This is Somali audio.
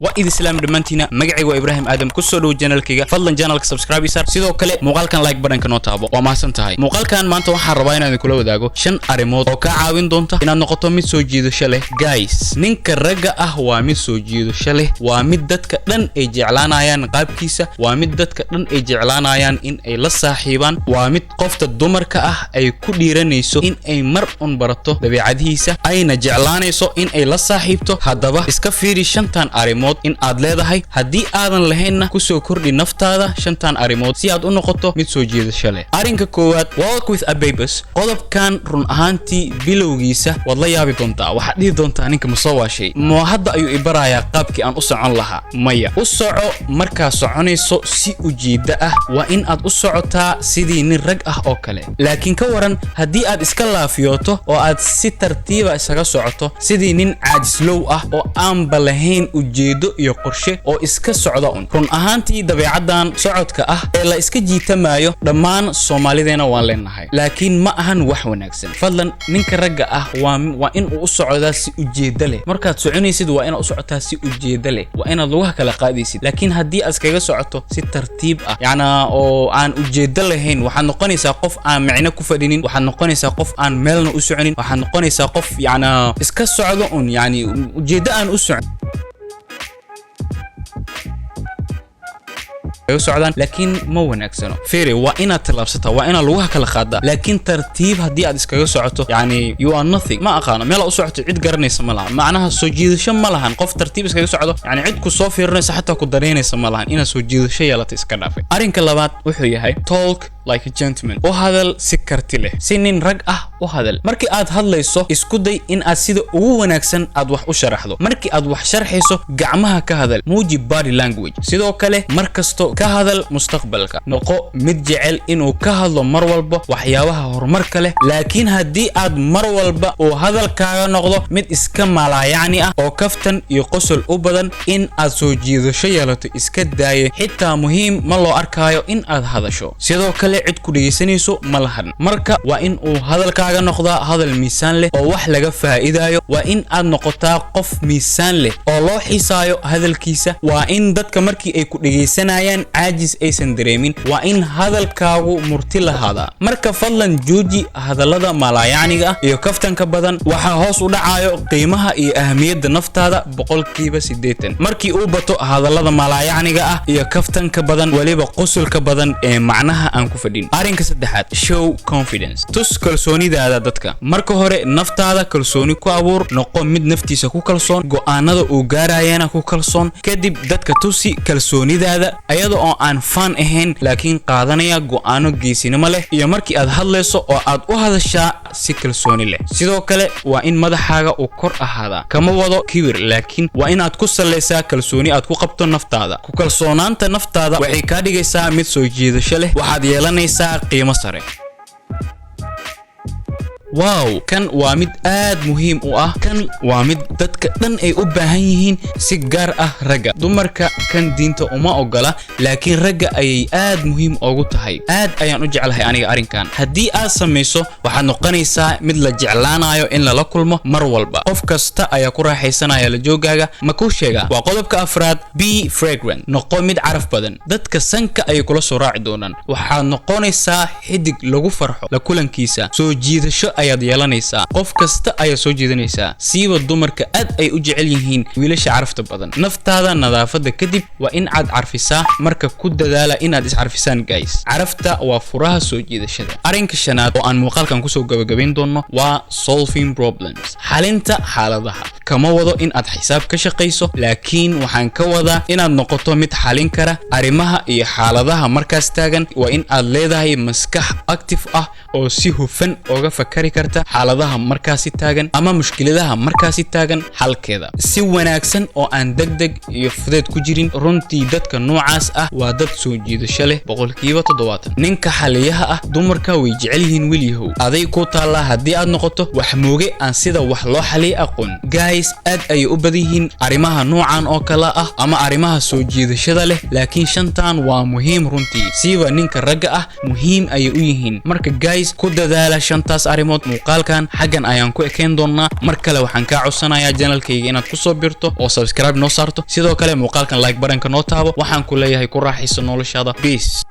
وإذا سلام دمانتينا مقعي وإبراهيم آدم كسولو جانالكيغا فضلا جانالك سبسكرايب يسار سيدو كالي موقال كان لايك بدن كنو تابو وما سنتهاي موقال كان مانتو waxaan rabaa inaan kula wadaago 5 arimood oo ka caawin doonta inaad noqoto mid soo jiidasho leh guys ninka ragga ah waa mid soo jiidasho leh waa mid dadka dhan ay jeclaanayaan qaabkiisa waa mid dadka dhan ay jeclaanayaan in ay la saaxiibaan waa mid qofta dumarka ah ay ku dhiiranayso in ay mar un barato dabeecadihiisa ayna jeclaanayso in ay la saaxiibto hadaba iska fiiri 5 arimood in aad leedahay hadii aadan lahaynna ku soo kordhi naftaada 5 arimood si aad u noqoto mid soo jiidasho leh arinka koowaad walk with a babies qodobkan run ahaantii bilowgiisa wad la yaabi doontaa waxa dhigi doontaa ninka musawaashay ma hadda ayuu ibarayaa qaabkii aan u socon lahaa maya u soco marka soconayso si ujeeda ah waa in aad u socotaa sidii nin rag ah oo kale laakiin ka waran hadii aad iska laafiyooto oo aad si tartiib ah isaga socoto sidii nin caajislow ah oo aan balahayn ujeeda iyo qorshe oo iska socda run ahaantii dabeecadan socodka ah ee la iska jiitamayo dhammaan Soomaalideena waan leenahay laakiin ma ahan wax wanaagsan fadlan ninka ragga ah waa in uu u socdaa si ujeeda leh markaad soconaysid waa inaad u socotaa si ujeeda leh waa inaad lugaha kala qaadaysid laakiin hadii aad iskaga socoto si tartiib ah oo aan ujeeda lahayn waxaad noqonaysaa qof aan macna ku fadhinin waxaad noqonaysaa qof aan meelna u soconin waxaad noqonaysaa qof iska socdo ujeeda aan u socon socdaan laakiin ma wanaagsano fiiri waa inaad talaabsataa waa inaad lugaha kala qaadaa laakiin tartiib hadii aad iskaga socoto you are nothing ma aqaano meel u socoto cid garanaysa ma lahan macnaha soo jiidasho ma lahan qof tartiib iskaga socdo cid ku soo fiirinaysa xataa ku dareenaysa ma lahan inaad soo jiidasho yeelato iska dhaafay arinka labaad wuxuu yahay talk like a gentleman oo hadal si karti leh si nin rag ah oo hadal markii aad hadlayso isku day in aad sida ugu wanaagsan aad wax u sharaxdo markii aad wax sharxayso gacmaha ka hadal muuji body language sidoo kale markasto ka hadal mustaqbalka noqo mid jecel inuu ka hadlo mar walba waxyaabaha horumarka leh laakiin hadii aad mar walba oo hadalkaaga noqdo mid iska malaayacni ah oo kaftan iyo qosol u badan in aad soo jiidasho yeelato iska daaye xitaa muhiim ma loo arkaayo in aad hadasho sidoo kale cid ku dhageysanayso ma lahan marka waa in uu hadalkaaga noqdaa hadal miisaan leh oo wax laga faa'iidayo waa in aad noqotaa qof miisaan leh oo loo xiisaayo hadalkiisa waa in dadka markii ay ku dhageysanayaan caajis aysan dareemin waa in hadalkaagu murti lahaada marka fadlan jooji hadallada malaayacniga ah iyo kaftanka badan waxa hoos u dhacayo qiimaha iyo ahamiyadda naftaada 80% markii uu bato hadallada malaayacniga ah iyo kaftanka badan waliba qosolka badan ee macnaha aan ku fadhin arinka saddexaad show confidence tus kalsoonidaada dadka marka hore naftaada kalsooni ku abuur noqo mid naftiisa ku kalsoon go'aanada uu gaarayana ku kalsoon kadib dadka tusi kalsoonidaada ayada oo aan fan ahayn laakiin qaadanaya go'aano geesinimo leh iyo markii aad hadlayso oo aad u hadashaa si kalsooni leh sidoo kale waa in madaxaaga uu kor ahaada kama wado kibir laakiin waa in aad ku saleysaa kalsooni aad ku qabto naftaada ku kalsoonaanta naftaada waxay ka dhigaysaa mid soo jiidasho leh waxaad yeelanaysaa qiimo sare wow kan waa mid aad muhiim u ah kan waa mid dadka dhan ay u baahan yihiin si gaar ah ragga dumarka kan diinta uma ogola laakiin ragga ayay aad muhiim ugu tahay aad ayaan u jeclahay aniga arinkan hadii aad sameeyso waxaad noqonaysaa mid la jeclaanayo in la kulmo mar walba qof kasta ayaa ku raaxaysanaya la joogaaga ma ku sheega waa qodobka afraad be fragrant noqo mid caraf badan dadka sanka ay kula soo raaci doonaan waxaad noqonaysaa xidig lagu farxo la kulankiisa soo jiidasho ayaad yeelanaysaa qof kasta ayaa soo jeedanaysaa siiba dumarka aad ay u jecel yihiin wiilasha carafta badan naftaada nadaafada kadib waa in aad carfisaa marka ku dadaala inaad iscarfisaan guys carafta waa furaha soo jeedashada arinka shanaad oo aan muuqaalkan ku soo gabagabayn doono waa solving problems xalinta xaaladaha kama wado in aad xisaab ka shaqeyso laakiin waxaan ka wadaa inaad noqoto mid xalin kara arimaha iyo xaaladaha markaas taagan waa in aad leedahay maskax active ah oo si hufan uga fakari karta xaaladaha markaasi taagan ama mushkiladaha markaasi taagan xalkeeda si wanaagsan oo aan degdeg iyo fudeed ku jirin runtii dadka noocaas ah waa dad soo jiidasho leh 70% ninka xaliyaha ah dumarka way jecel yihiin wiilyahow aday ku taala hadii aad noqoto wax mooge aan sida wax loo xaliyo aqoon guys aad ay u badihiin arimaha noocan oo kala ah ama arimaha soo jiidashada leh laakiin shantan waa muhiim runtii siiba ninka ragga ah muhiim ay u yihiin marka guys ku dadaala shantaas arimood muuqaalkan xagan ayaan ku ekeen doonaa mar kale waxaan ka codsanayaa channelkayga inaad ku soo birto oo subscribe noo saarto sidoo kale muuqaalkan like button ka noo taabo waxaan ku leeyahay ku raaxayso noloshaada peace